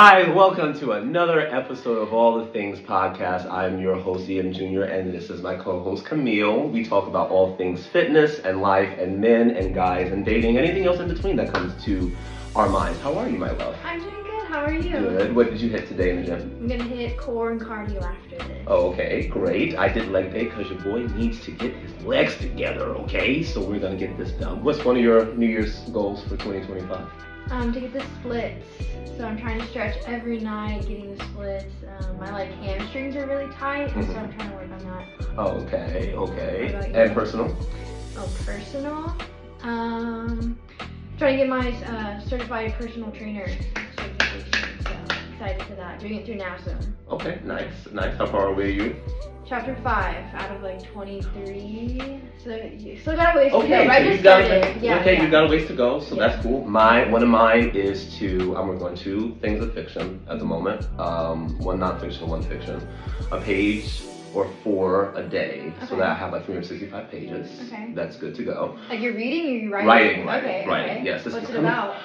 Hi, welcome to another episode of All the Things Podcast. I'm your host, Ian Jr., and this is my co-host, Camille. We talk about all things fitness and life and men and guys and dating, anything else in between that comes to our minds. How are you, my love? I'm doing good. How are you? Good. What did you hit today in the gym? I'm going to hit core and cardio after this. Oh, okay, great. I did leg day because your boy needs to get his legs together, okay? So we're going to get this done. What's one of your New Year's goals for 2025? To get the splits. So I'm trying to stretch every night, getting the splits. My hamstrings are really tight, and so I'm trying to work on that. Oh, okay. What about you? And personal? Oh, personal? Trying to get my certified personal trainer certification. So excited for that. Doing it through NASA. Okay, nice. How far away are you? Chapter 5 out of 23. So you still got a ways to go. Okay, I so just you've got started. you got a ways to go, so Yeah. that's cool. One of mine is I'm working on 2 things of fiction at the moment. One nonfiction, one fiction. A page or 4 a day, so Okay. that I have 365 pages. Okay. That's good to go. Like you're reading or you're writing? Writing. Okay. Yes. this What's is it about?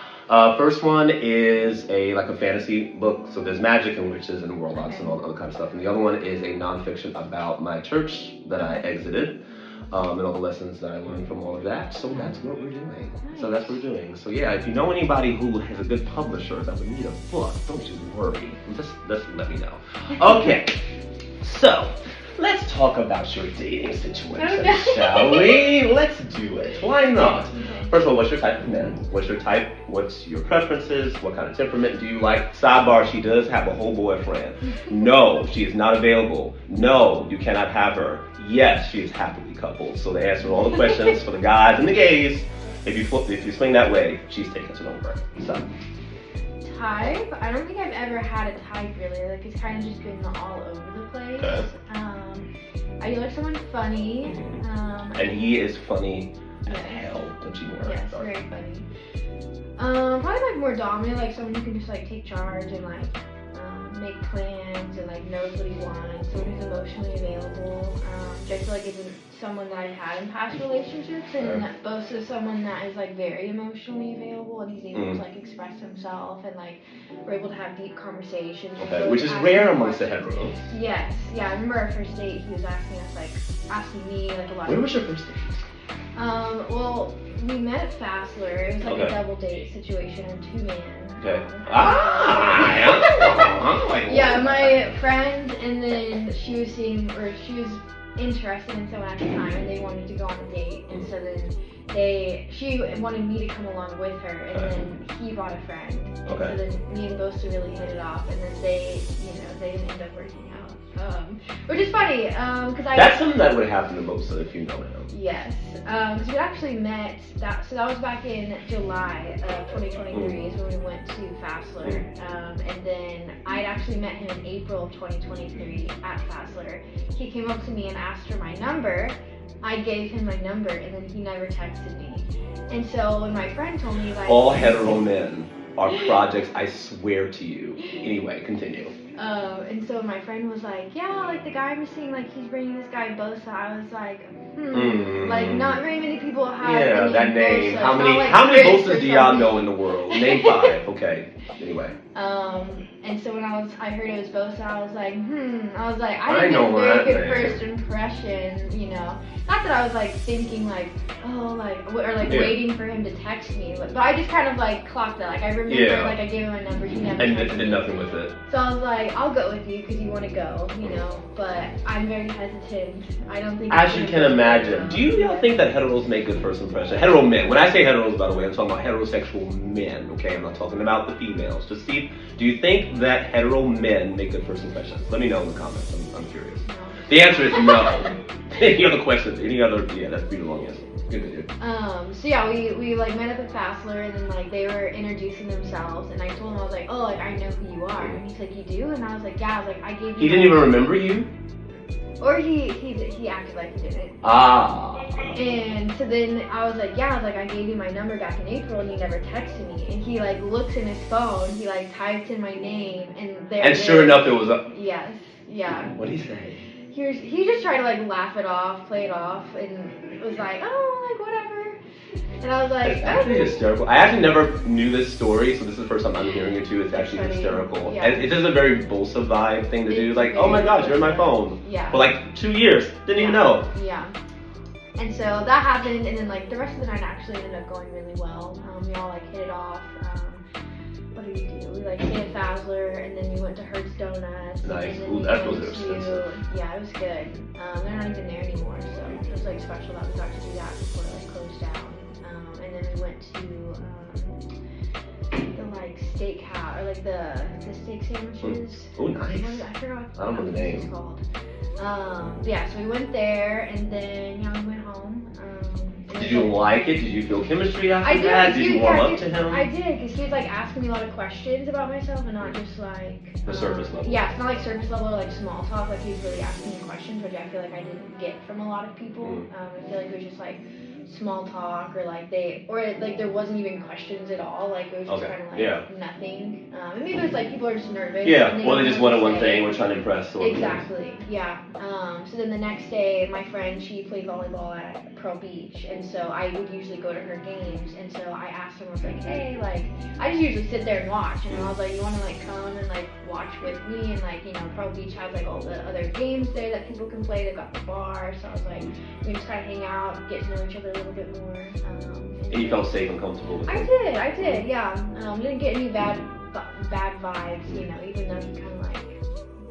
First one is a fantasy book, so there's magic and witches and warlocks and all the other kind of stuff. And the other one is a nonfiction about my church that I exited, and all the lessons that I learned from all of that. So that's what we're doing. So yeah, if you know anybody who has a good publisher that would need a book, don't you worry. Just let me know. Okay, so let's talk about your dating situation, Okay. shall we? Let's do it. Why not? Okay. First of all, what's your type of men? What's your type? What's your preferences? What kind of temperament do you like? Sidebar, she does have a whole boyfriend. No, she is not available. No, you cannot have her. Yes, she is happily coupled. So they answer all the questions for the guys and the gays. If you swing that way, she's taking it over. So. Type? I don't think I've ever had a type really. It's kind of just been all over the place. Okay. I do like someone funny. And he is funny as Yes. hell. Don't you worry. Yes, Sorry. very funny. Probably more dominant, someone who can just take charge and make plans and knows what he wants. Someone who's emotionally available. Which I feel isn't someone that I've had in past relationships, and also someone that is very emotionally available and he's able to express himself and we're able to have deep conversations. Okay, So which is asking rare amongst the questions. heteros. Yes, yeah. I remember our first date. He was asking us asking me a lot. Where was your first date? Well, we met at Fassler. It was Okay. a double date situation, a 2-man. Okay. Yeah, my friend, and then she was interested in someone at the time, and they wanted to go on a date, and so then she wanted me to come along with her, and then he brought a friend. Okay. So then me and Bosa really hit it off, and then they didn't end up working out. Which is funny, because That's something that would happen to Bosa if you know him. Yes, because we actually met, that was back in July of 2023 is when we went to Fassler, and then I'd actually met him in April of 2023 at Fassler. He came up to me and asked for my number. I gave him my number, and then he never texted me. And so when my friend told me All hetero men are projects, I swear to you. Anyway, continue. And so my friend was yeah, the guy I'm seeing, he's bringing this guy Bosa. I was not very many people have. Yeah, that name. Bosa. How It's many not how many Chris Bosas or do y'all something. know in the world? Name 5. Okay. Anyway. And so when I heard it was Bosa, I was I I didn't know get a very that good name. first impression, Not that I was thinking Yeah. waiting for him to text me, but I just kind of clocked that. I remember Yeah. I gave him my number, he never And texted did me. nothing with it. So I was I'll go with you because you want to go, but I'm very hesitant. I don't think. As you can imagine. Do y'all think that heteros make good first impression? Hetero men. When I say heteros, by the way, I'm talking about heterosexual men, okay? I'm not talking about the females. Just see, do you think that hetero men make good first impressions? Let me know in the comments. I'm curious. No. The answer is no. Any other questions? Yeah, that's a pretty long answer. Good. So yeah, we met at the Fassler, and then they were introducing themselves, and I told him I was I know who you are, and he's you do, and I was yeah, I gave you. He didn't even remember you? Or he acted like he didn't. Ah. And so then I was yeah, I gave you my number back in April, and you never texted me, and he looks in his phone, he typed in my name, and there. And sure enough, it was a. Yes. Yeah. What did he say? He just tried to laugh it off, play it off, and was oh, whatever. And I was like, it's actually hysterical. I actually never knew this story, so this is the first time I'm hearing it too. It's actually funny. hysterical. Yeah. And it is a very Bolsa vibe thing to do. It's Like, oh my gosh, you're in my phone. Yeah. For like 2 years. Didn't even know. Yeah. And so that happened, and then like the rest of the night actually ended up going really well. We all like hit it off. What did we do? We like stayed at Fazler, and then we went to Hertz Donuts. Nice. And then Ooh, we that went was expensive. Yeah, it was good. They're not even there anymore, so it was like special that we got to do that before it like closed down. And then we went to the like steakhouse, or like the steak sandwiches. Oh, nice. I forgot I don't know the name. It's called. Yeah, so we went there, and then we went home. Did you like it? Did you feel chemistry after I did. that? Did you warm up to him? I did, because he was like asking me a lot of questions about myself, and not just like The surface level. Yeah, it's not like surface level or like small talk. Like he was really asking me questions, which I feel like I didn't get from a lot of people. I feel like it was just like small talk, or like there wasn't even questions at all. Like it was just kind of like nothing. And maybe it was like people are just nervous. Yeah, well, they just wanted one thing. We're trying to impress. Exactly. Yeah. So then the next day, my friend, she played volleyball at Pearl Beach, and so I would usually go to her games. And so I asked her, I was like, hey, like I just usually sit there and watch. And I was like, you want to like come and like watch with me? And like Pearl Beach has like all the other games there that people can play. They've got the bar. So I was like, we can just kind of hang out, get to know each other a little bit more. And you felt safe and comfortable with him? I did, yeah. Didn't get any bad vibes, even though he kind of like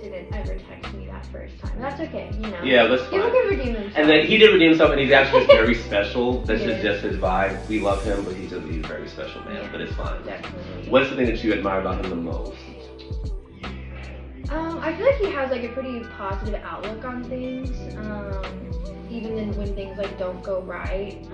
didn't ever text me that first time. That's okay, Yeah, that's fine. People can redeem themselves. And then he did redeem himself, and he's actually just very special. This is just his vibe. We love him, but he's a very special man. But it's fine. Definitely. What's the thing that you admire about him the most? I feel like he has like a pretty positive outlook on things. Even when things like don't go right.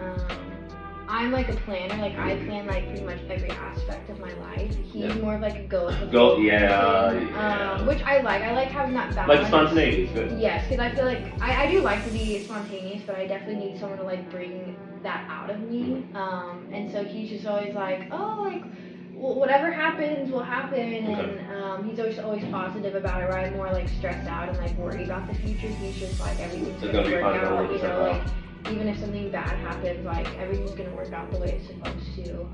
I'm like a planner, like I plan like pretty much every aspect of my life. He's more of like a go with the flow person, which I like. I like having that balance. Like spontaneity is good. Yes, because I feel like I do like to be spontaneous, but I definitely need someone to like bring that out of me. And so he's just always like, oh, like whatever happens will happen, and he's always positive about it. Where I'm more like stressed out and like worried about the future. He's just like everything's gonna work out, like. Even if something bad happens, like everything's gonna work out the way it's supposed to.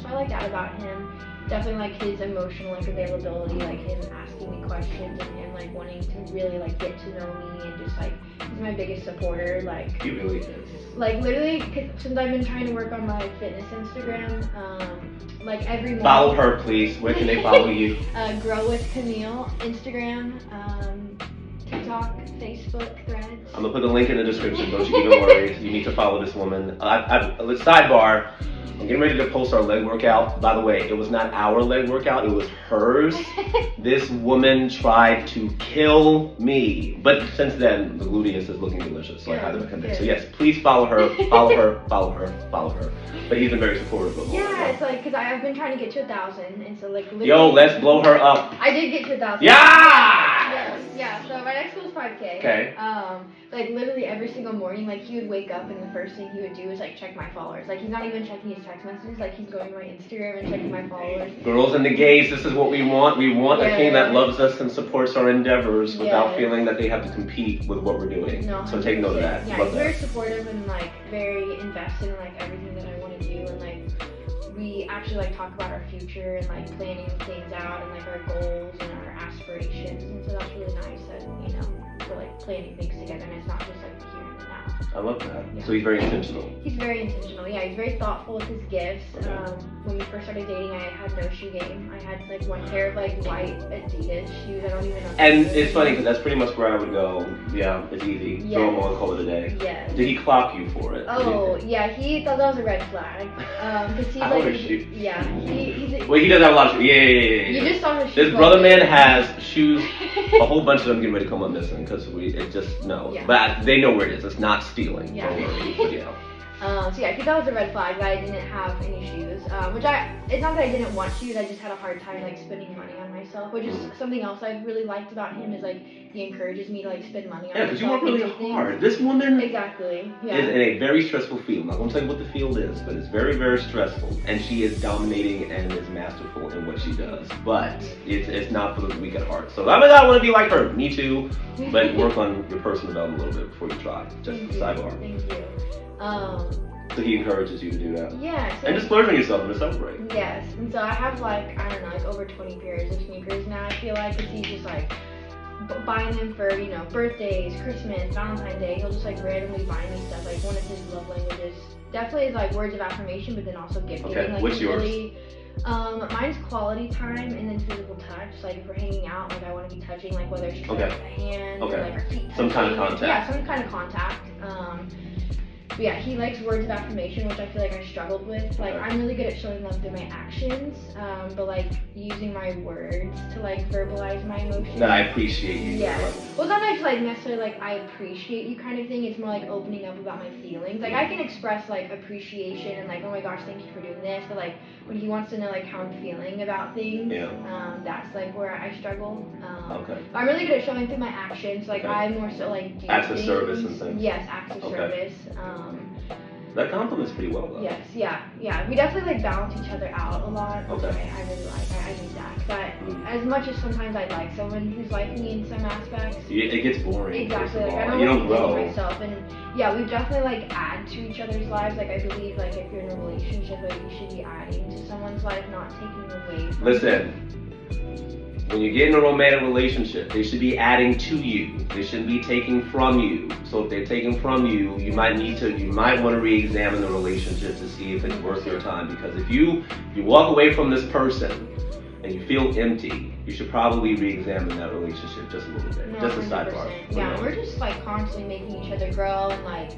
So I like that about him. Definitely like his emotional like availability, like him asking me questions and him like wanting to really like get to know me, and just like he's my biggest supporter. Like he really is. Like literally, since I've been trying to work on my fitness Instagram, like every morning. Follow her, please. Where can they follow you? Grow with Camille, Instagram, TikTok, Facebook, Threads. I'm gonna put the link in the description. Don't you even worry. You need to follow this woman. Sidebar. I'm getting ready to post our leg workout. By the way, it was not our leg workout. It was hers. This woman tried to kill me. But since then, the gluteus is looking delicious. So I highly recommend it. So yes, please follow her. Follow her. Follow her. Follow her. But he's been very supportive of her. Yeah, it's like, because I've been trying to get to 1,000. And so like literally. Yo, let's blow her up. I did get to 1,000. Yeah! Yeah, so my next goal is 5K. Okay. Like literally every single morning, like he would wake up and the first thing he would do is like check my followers. Like he's not even checking his text messages, like he's going to my Instagram and checking my followers. Girls and the gays, this is what we want. We want a king that loves us and supports our endeavors without feeling that they have to compete with what we're doing. No, so take note of that. Yeah, he's very supportive and like very invested in like everything that I want to do, and like we actually like talk about our future and like planning things out and like our goals and our aspirations, and so that's really nice that we're like planning things together, and it's not just like the here and the now. I love that. Yeah. So he's very intentional. He's very intentional. Yeah, he's very thoughtful with his gifts. When we first started dating, I had no shoe game. I had like one pair of like white Adidas shoes. I don't even know. And it's funny because that's pretty much where I would go. Yeah, it's easy. Yes. Throw them on, call it a day. Yes. Did he clock you for it? Oh yeah, he thought that was a red flag. Cause he's How like, is she? Yeah, he's. Well, he does have a lot of shoes. Yeah. You just saw his shoes. This brother man has shoes. A whole bunch of them getting ready to come up missing because it just no. Yeah. But they know where it is. It's not stealing. Yeah. Don't worry. But yeah. So yeah, I think that was a red flag that I didn't have any shoes. It's not that I didn't want shoes, I just had a hard time like spending money on myself, which is something else I really liked about him, is like he encourages me to like spend money on myself. Yeah, because you work really hard. This woman is in a very stressful field. I'm not going to tell you what the field is, but it's very, very stressful. And she is dominating and is masterful in what she does. But it's not for the weak at heart. So I mean, I want to be like her. Me too. But work on your personal development a little bit before you try. Just sidebar. Thank you. So he encourages you to do that. Yeah. So And just splurge on yourself and to celebrate. yes. And so I have like, I don't know, like over 20 pairs of sneakers now, I feel like, because he's just like buying them for, you know, birthdays, Christmas, Valentine's Day. He'll just like randomly buy me stuff. Like one of his love languages definitely is like words of affirmation, but then also gift giving. Okay, Like what's yours? Really, mine's quality time and then physical touch. Like if we're hanging out, like I want to be touching, like whether it's just Okay. like a hand Okay. or like our feet touching. Some kind of contact. Yeah, some kind of contact. But yeah, he likes words of affirmation, which I feel like I struggled with. Like, Okay. I'm really good at showing love through my actions, but like using my words to like verbalize my emotions. That I appreciate you. Yeah. Well, it's not like necessarily like I appreciate you kind of thing. It's more like opening up about my feelings. Like I can express like appreciation and like, oh my gosh, thank you for doing this. But like when he wants to know like how I'm feeling about things, that's like where I struggle. Okay. But I'm really good at showing through my actions. Like Okay. I more so like do Acts of things. service and things. Yes, acts of Okay. service. That compliments pretty well though. Yes, yeah. We definitely like balance each other out a lot. Okay. Which I really like. I need that. But as much as sometimes I like someone who's like me in some aspects. It gets boring. Exactly. First of Like I all. don't You want don't to grow. be myself, and yeah, we definitely like add to each other's lives. Like I believe like if you're in a relationship, like you should be adding to someone's life, not taking away from. Listen. When you get in a romantic relationship, they should be adding to you. They shouldn't be taking from you. So if they're taking from you, you might want to re-examine the relationship to see if it's worth your time. Because if you walk away from this person and you feel empty, you should probably re-examine that relationship just a little bit. No, Just a 100%. sidebar. Yeah, we're just like constantly making each other grow and like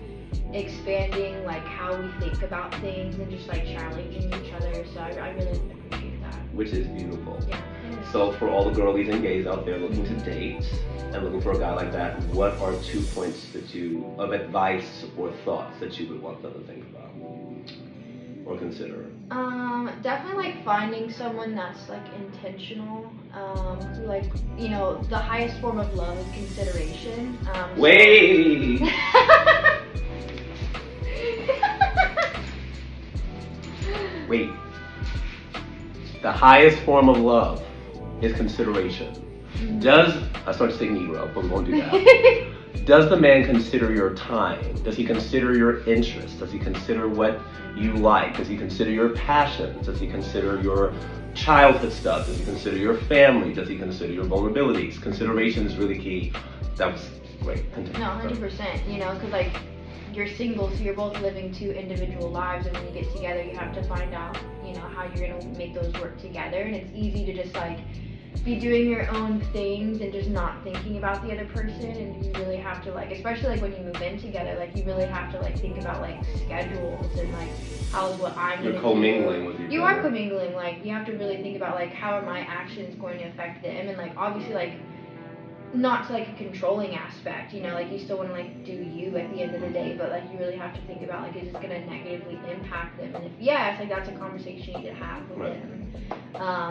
expanding like how we think about things and just like challenging each other. So I really appreciate that. Which is beautiful. Yeah. So for all the girlies and gays out there looking to date and looking for a guy like that, what are 2 points of advice or thoughts that you would want them to think about or consider? Definitely like finding someone that's like intentional. Who like, you know, the highest form of love is consideration. Wait. Wait. The highest form of love is consideration. I started to say Negro, but we won't do that. Does the man consider your time? Does he consider your interests? Does he consider what you like? Does he consider your passions? Does he consider your childhood stuff? Does he consider your family? Does he consider your vulnerabilities? Consideration is really key. That was great. Continue. No, 100%. You know, because like you're single, so you're both living 2 individual lives, and when you get together, you have to find out, you know, how you're gonna make those work together. And it's easy to just like be doing your own things and just not thinking about the other person, and you really have to like, especially like when you move in together, like you really have to like think about like schedules and like how's what I'm You're gonna commingling do. with each other. You are commingling, like you have to really think about like how are my actions going to affect them, and like obviously like not to like a controlling aspect, you know, like you still want to like do you at the end of the day, but like you really have to think about like is this going to negatively impact them, and if yes, like that's a conversation you need to have with them.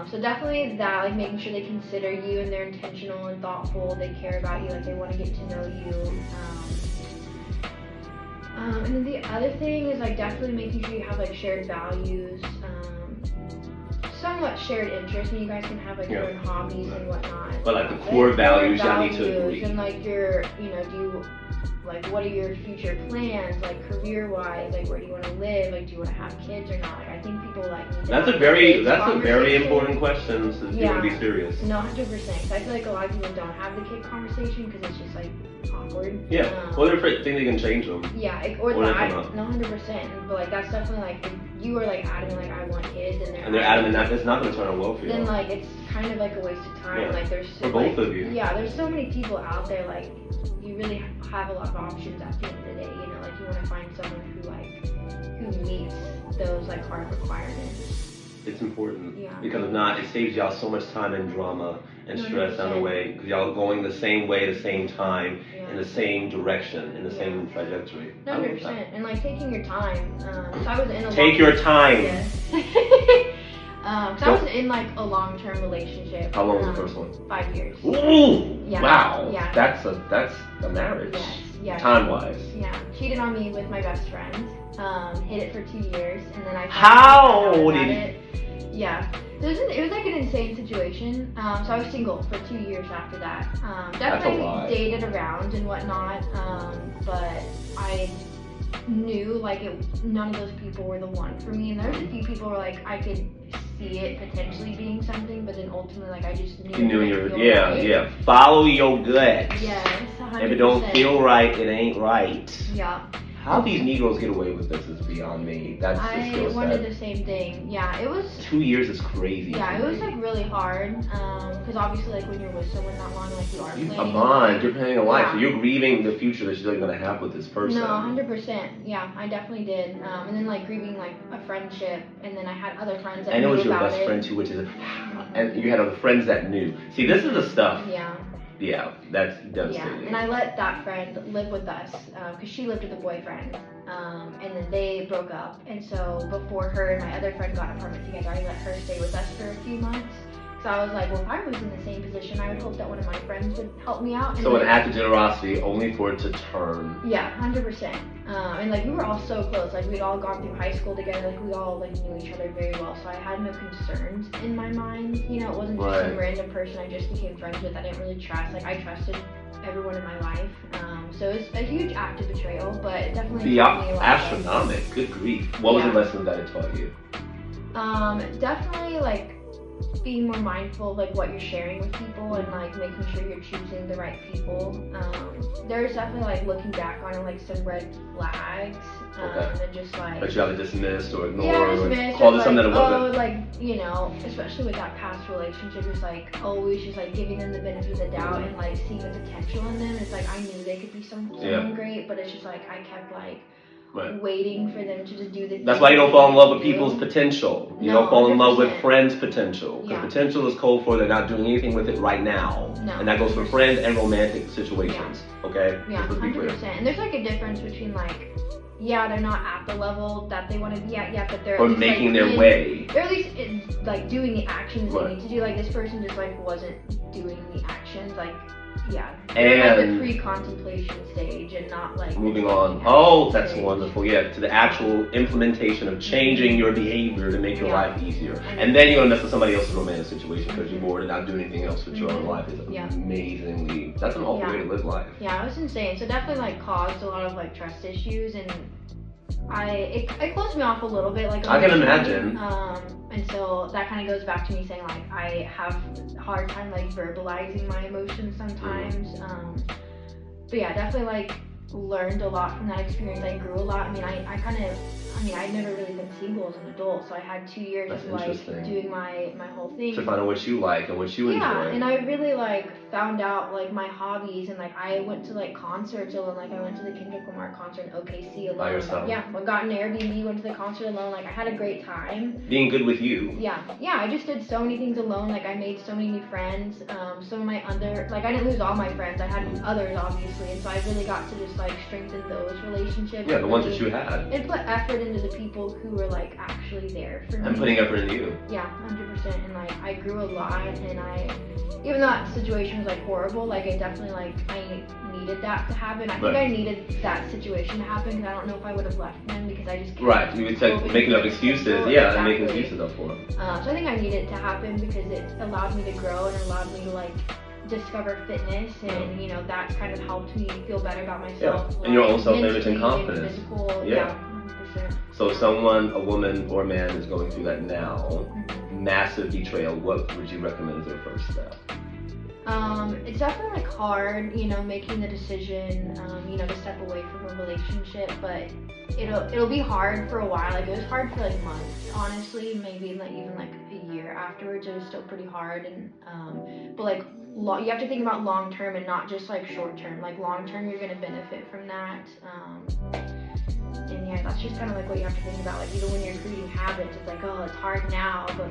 So definitely that, like making sure they consider you and they're intentional and thoughtful, they care about you, like they want to get to know you. And then the other thing is like definitely making sure you have like shared values, somewhat shared interests, and you guys can have like your own hobbies and whatnot. But like the core values, y'all need to agree. And like your, you know, do you like what are your future plans, like career wise, like where do you want to live, like do you want to have kids or not? Like I think people like need to That's have a very conversation. important question. So you want to be serious. No, 100%. Cause I feel like a lot of people don't have the kid conversation because it's just like awkward. Yeah. Well, they're afraid think they can change them. Yeah, like, or Or that. they come No, 100%. But like that's definitely like if you are like adamant like I want kids and they're adamant that it's not going to turn out well for you. then like it's kind of like a waste of time. Yeah. Like there's so, For both of you. Yeah, there's so many people out there. Like you really have a lot of options at the end of the day. You know, like you want to find someone who meets those like hard requirements. It's important. Yeah. Because if not, it saves y'all so much time and drama and stress down the 100%. way. Because y'all are going the same way, the same time, Yeah. in the same direction, in the same trajectory. 100%. And like taking your time. So I was in a Take your time. Yes. So I was in like a long-term relationship. How long was the first one? 5 years. Ooh! Yeah. Wow. Yeah. That's a marriage. Yes. Yeah. Time-wise. Yeah. Cheated on me with my best friend. Hid it for 2 years, and then I. How found out did about it. Yeah. So it was like an insane situation. So I was single for 2 years after that. That's a Definitely lot. dated around and whatnot. But I knew like none of those people were the one for me, and there's a few people where like I could see it potentially being something, but then ultimately like I just knew. You knew yeah. Follow your gut. Yes, 100%. If it don't feel right, it ain't right. Yeah. How these Negroes get away with this is beyond me. That's the skill I set. wanted the same thing. Yeah, it was. 2 years is crazy. Yeah, it was like really hard. Because obviously, like when you're with someone that long, like you are planning. A bond. You're planning a life. Yeah. So you're grieving the future that you're gonna have with this person. No, 100%. Yeah, I definitely did. And then like grieving like a friendship, and then I had other friends that and it knew was your about best it. friend too, which is, and you had other friends that knew. See, this is the stuff. Yeah. Yeah, that's devastating. Yeah, and I let that friend live with us because she lived with a boyfriend, and then they broke up. And so before her and my other friend got an apartment together, I let her stay with us for a few months. So I was like, well, if I was in the same position, I would hope that one of my friends would help me out. And so an act of generosity, only for it to turn. Yeah, 100%. And like we were all so close. Like we'd all gone through high school together. Like we all like knew each other very well. So I had no concerns in my mind. You know, it wasn't just some random person I just became friends with. I didn't really trust. Like I trusted everyone in my life. So it's a huge act of betrayal, but it definitely taught me a lot. Astronomic. Good grief. What was the lesson that it taught you? Definitely like being more mindful of like what you're sharing with people and like making sure you're choosing the right people. There's definitely like looking back on it, like some red flags. And just like that you have to dismiss or ignore or call it something that it wasn't. Oh, like, you know, especially with that past relationship, it's like always just like giving them the benefit of the doubt and like seeing the potential in them. It's like I knew they could be someone great, but it's just like I kept like waiting for them to just do the. That's why you don't fall in love with people's potential. You don't fall in love with friends' potential. Because potential is code for they're not doing anything with it right now. And that goes for friends and romantic situations. Okay? Yeah, 100%. And there's like a difference between like, yeah, they're not at the level that they want to be at yet, but they're or making their way. Or at least like doing the actions they need to do. Like this person just like wasn't doing the actions. Like, yeah, at the pre-contemplation stage and not like moving on. Oh, that's wonderful. Yeah, to the actual implementation of changing your behavior to make your life easier. And then you're gonna mess with somebody else's romantic situation because you're bored and not doing anything else with your own life. Is amazingly. That's an awful way to live life. Yeah, it was insane. So definitely like caused a lot of like trust issues, and it closed me off a little bit. Like I can imagine. And so that kind of goes back to me saying like I have a hard time like verbalizing my emotions sometimes. But yeah, definitely like learned a lot from that experience. I grew a lot. I mean, I'd never really been single as an adult, so I had 2 years of like doing my whole thing. To find out what you like and what you enjoy. Yeah, and I really like found out like my hobbies, and like I went to like concerts alone. Like I went to the Kendrick Lamar concert in OKC alone. By yourself? Yeah, I got an Airbnb, went to the concert alone. Like I had a great time. Being good with you. Yeah, I just did so many things alone. Like I made so many new friends. Some of my I didn't lose all my friends. I had others obviously, and so I really got to just like strengthen those relationships. Yeah, the ones that you had. And put effort into the people who were like actually there for me. And putting effort into you. Yeah, 100%. And like I grew a lot, and even though that situation was like horrible, like I definitely like I needed that to happen. I think I needed that situation to happen because I don't know if I would have left them because I just kept you would say making up excuses, and making excuses up for them. So I think I needed it to happen because it allowed me to grow and allowed me to like discover fitness, and you know that kind of helped me feel better about myself. Yeah. And your own self-image and confidence. Yeah. 100%. So if someone, a woman or man, is going through that now, massive betrayal, what would you recommend as their first step? It's definitely like hard, you know, making the decision, you know, to step away from a relationship, but it'll be hard for a while. Like it was hard for like months, honestly, maybe like even like a year afterwards. It was still pretty hard, and but like you have to think about long term and not just like short term. Like long term, you're gonna benefit from that. And yeah, that's just kind of like what you have to think about. Like even when you're creating habits, it's like, oh, it's hard now, but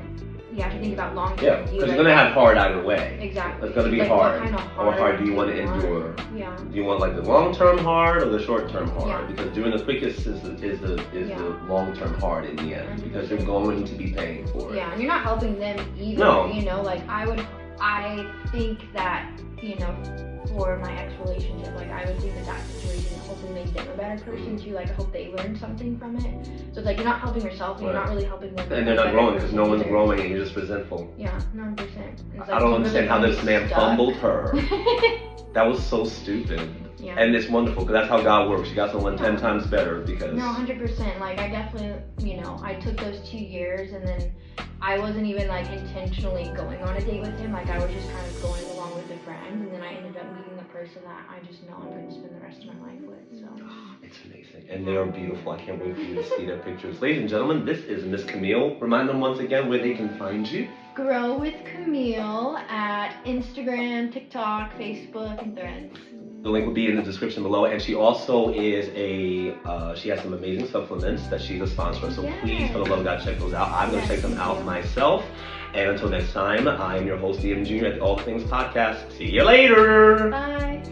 you have to think about long term. Yeah, because you're gonna have hard either way. Exactly. It's gonna be like, hard. What kind of hard. Or hard do you want to endure? Yeah. Do you want like the long term hard or the short term hard? Yeah. Because doing the quickest is the long term hard in the end, because you're going to be paying for it. Yeah, and you're not helping them either. No. You know, like I think that, you know, for my ex-relationship, like I would think that situation hopefully made them a better person too. Like I hope they learned something from it. So it's like you're not helping yourself, and you're not really helping them. And they're not growing because no one's growing, and you're just resentful. Yeah, 100%. I don't understand how this man fumbled her. That was so stupid. Yeah. And it's wonderful because that's how God works. You got someone 10 times better because. No, 100%. Like, I definitely, I took those 2 years and then I wasn't even like intentionally going on a date with him. Like, I was just kind of going along with a friend, and then I ended up meeting the person that I just know I'm going to spend the rest of my life with. So. It's amazing. And they are beautiful. I can't wait for you to see their pictures. Ladies and gentlemen, this is Miss Camille. Remind them once again where they can find you. Grow with Camille at Instagram, TikTok, Facebook, and Threads. The link will be in the description below. And she also is she has some amazing supplements that she's a sponsor of. So please, for the love of God, check those out. I'm going to check them out myself. And until next time, I am your host, Ian Jr. at the All Things Podcast. See you later. Bye.